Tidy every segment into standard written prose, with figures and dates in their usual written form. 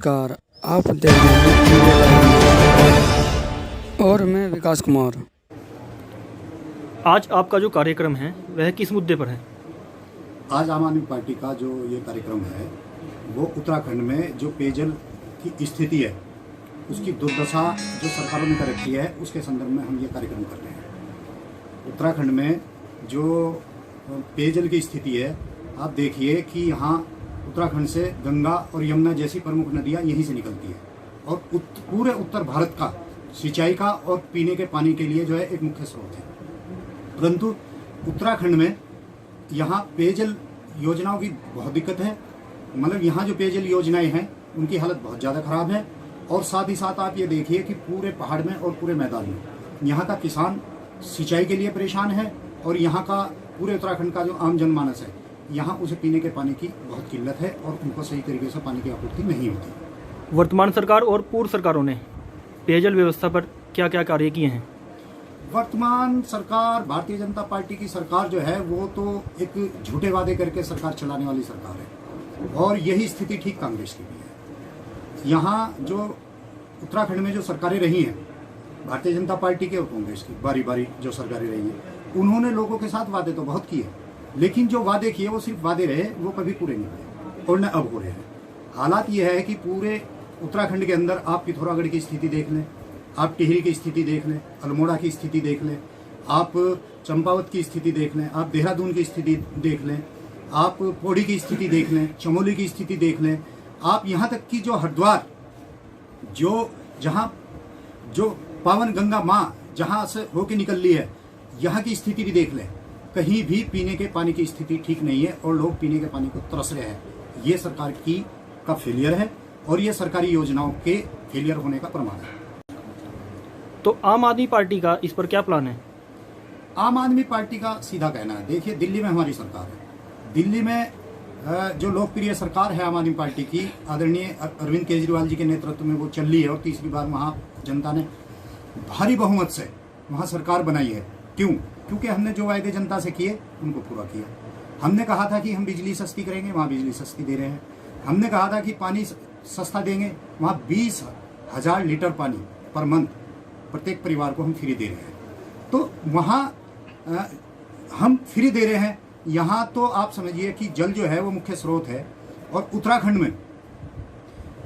नमस्कार, आप देख रहे हैं और मैं विकास कुमार। आज आपका जो कार्यक्रम है वह किस मुद्दे पर है? आज आम आदमी पार्टी का जो ये कार्यक्रम है वो उत्तराखंड में जो पेयजल की स्थिति है उसकी दुर्दशा जो सरकारों ने कर रखी है उसके संदर्भ में हम ये कार्यक्रम कर रहे हैं। उत्तराखंड में जो पेयजल की स्थिति है, आप देखिए कि यहाँ उत्तराखंड से गंगा और यमुना जैसी प्रमुख नदियाँ यहीं से निकलती है और पूरे उत्तर भारत का सिंचाई का और पीने के पानी के लिए जो है एक मुख्य स्रोत है। परंतु उत्तराखंड में यहाँ पेयजल योजनाओं की बहुत दिक्कत है। मतलब यहाँ जो पेयजल योजनाएं हैं उनकी हालत बहुत ज़्यादा खराब है और साथ ही साथ आप ये देखिए कि पूरे पहाड़ में और पूरे मैदान में यहाँ का किसान सिंचाई के लिए परेशान है और यहाँ का पूरे उत्तराखंड का जो आम जनमानस है यहाँ उसे पीने के पानी की बहुत किल्लत है और उनको सही तरीके से पानी की आपूर्ति नहीं होती। वर्तमान सरकार और पूर्व सरकारों ने पेयजल व्यवस्था पर क्या क्या कार्य किए हैं? वर्तमान सरकार, भारतीय जनता पार्टी की सरकार जो है वो तो एक झूठे वादे करके सरकार चलाने वाली सरकार है और यही स्थिति ठीक कांग्रेस की भी है। यहाँ जो उत्तराखंड में जो सरकारें रही हैं, भारतीय जनता पार्टी के और कांग्रेस की बारी बारी जो सरकारें रही हैं, उन्होंने लोगों के साथ वादे तो बहुत किए, लेकिन जो वादे किए वो सिर्फ वादे रहे, वो कभी पूरे नहीं हुए और न अब हो रहे हैं। हालात ये है कि पूरे उत्तराखंड के अंदर आप पिथौरागढ़ की स्थिति देख लें, आप टिहरी की स्थिति देख लें, अल्मोड़ा की स्थिति देख लें, आप चंपावत की स्थिति देख लें, आप देहरादून की स्थिति देख लें, आप पौड़ी की स्थिति देख लें, चमोली की स्थिति देख लें, आप यहाँ तक कि जो हरिद्वार जहाँ जो पावन गंगा माँ जहाँ से होके निकल ली है, यहाँ की स्थिति भी देख लें। कहीं भी पीने के पानी की स्थिति ठीक नहीं है और लोग पीने के पानी को तरस रहे हैं। ये सरकार का फेलियर है और ये सरकारी योजनाओं के फेलियर होने का प्रमाण है। तो आम आदमी पार्टी का इस पर क्या प्लान है? आम आदमी पार्टी का सीधा कहना है, देखिए दिल्ली में हमारी सरकार है, दिल्ली में जो लोकप्रिय सरकार है आम आदमी पार्टी की, आदरणीय अरविंद केजरीवाल जी के नेतृत्व में वो चल रही है और तीसरी बार वहाँ जनता ने भारी बहुमत से वहाँ सरकार बनाई है। क्यों? क्योंकि हमने जो वायदे जनता से किए उनको पूरा किया। हमने कहा था कि हम बिजली सस्ती करेंगे, वहाँ बिजली सस्ती दे रहे हैं। हमने कहा था कि पानी सस्ता देंगे, वहाँ 20,000 लीटर पानी पर मंथ प्रत्येक परिवार को हम फ्री दे रहे हैं। तो वहाँ हम फ्री दे रहे हैं, यहाँ तो आप समझिए कि जल जो है वो मुख्य स्रोत है और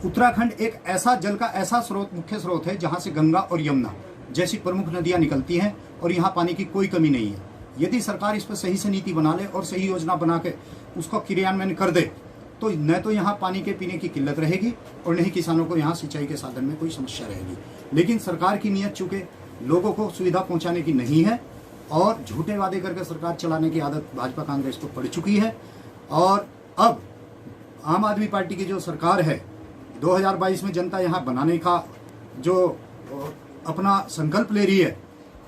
उत्तराखंड एक ऐसा जल का ऐसा स्रोत, मुख्य स्रोत है जहाँ से गंगा और यमुना जैसी प्रमुख नदियाँ निकलती हैं और यहाँ पानी की कोई कमी नहीं है। यदि सरकार इस पर सही से नीति बना ले और सही योजना बना के उसको क्रियान्वयन कर दे तो न तो यहाँ पानी के पीने की किल्लत रहेगी और न ही किसानों को यहाँ सिंचाई के साधन में कोई समस्या रहेगी। लेकिन सरकार की नीयत चूँकि लोगों को सुविधा पहुँचाने की नहीं है और झूठे वादे करके सरकार चलाने की आदत भाजपा कांग्रेस को पड़ चुकी है। और अब आम आदमी पार्टी की जो सरकार है, 2022 में जनता यहाँ बनाने का जो अपना संकल्प ले रही है,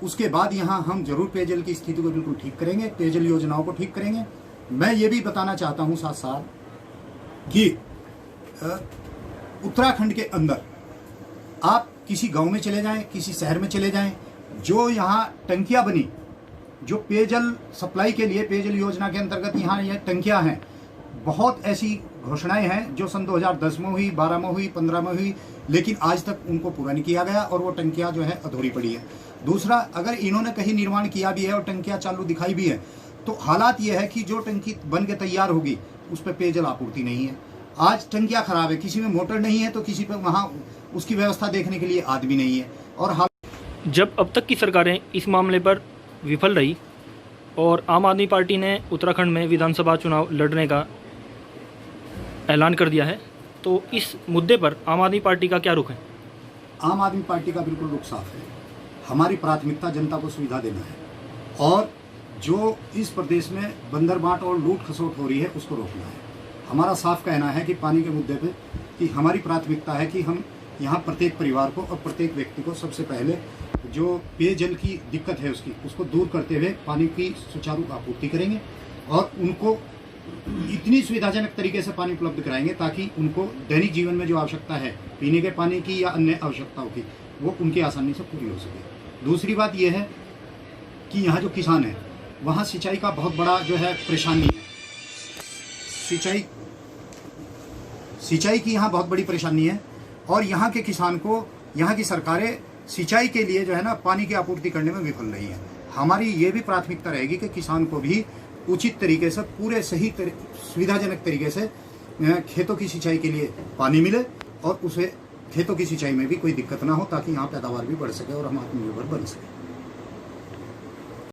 उसके बाद यहाँ हम जरूर पेयजल की स्थिति को बिल्कुल ठीक करेंगे, पेयजल योजनाओं को ठीक करेंगे। मैं ये भी बताना चाहता हूँ साथ साथ कि उत्तराखंड के अंदर आप किसी गांव में चले जाएं, किसी शहर में चले जाएं, जो यहाँ टंकियाँ बनी, जो पेयजल सप्लाई के लिए पेयजल योजना के अंतर्गत यहाँ ये टंकियाँ हैं, बहुत ऐसी घोषणाएं हैं जो सन 2010 में हुई, 12 में हुई, 15 में हुई, लेकिन आज तक उनको पूरा नहीं किया गया और वो टंकियाँ जो है अधूरी पड़ी है। दूसरा, अगर इन्होंने कहीं निर्माण किया भी है और टंकियाँ चालू दिखाई भी है तो हालात ये है कि जो टंकी बन के तैयार होगी उस पर पेयजल आपूर्ति नहीं है। आज टंकियाँ खराब है, किसी में मोटर नहीं है तो किसी पर वहाँ उसकी व्यवस्था देखने के लिए आदमी नहीं है। और जब अब तक की सरकारें इस मामले पर विफल रही और आम आदमी पार्टी ने उत्तराखंड में विधानसभा चुनाव लड़ने का ऐलान कर दिया है, तो इस मुद्दे पर आम आदमी पार्टी का क्या रुख है? आम आदमी पार्टी का बिल्कुल रुख साफ है। हमारी प्राथमिकता जनता को सुविधा देना है और जो इस प्रदेश में बंदरबाट और लूट खसोट हो रही है उसको रोकना है। हमारा साफ कहना है कि पानी के मुद्दे पे कि हमारी प्राथमिकता है कि हम यहाँ प्रत्येक परिवार को और प्रत्येक व्यक्ति को सबसे पहले जो पेयजल की दिक्कत है उसको दूर करते हुए पानी की सुचारू आपूर्ति करेंगे और उनको इतनी सुविधाजनक तरीके से पानी उपलब्ध कराएंगे ताकि उनको दैनिक जीवन में जो आवश्यकता है पीने के पानी की या अन्य आवश्यकताओं की, वो उनकी आसानी से पूरी हो सके। दूसरी बात यह है कि यहाँ जो किसान है वहाँ सिंचाई का बहुत बड़ा जो है परेशानी है। सिंचाई की यहाँ बहुत बड़ी परेशानी है और यहाँ के किसान को, यहाँ की सरकारें सिंचाई के लिए जो है ना पानी की आपूर्ति करने में विफल रही हैं। हमारी ये भी प्राथमिकता रहेगी कि किसान को भी उचित तरीके से, पूरे सही सुविधाजनक तरीके से खेतों की सिंचाई के लिए पानी मिले और उसे खेतों की सिंचाई में भी कोई दिक्कत ना हो, ताकि यहाँ पैदावार भी बढ़ सके और हम आत्मनिर्भर बन सके।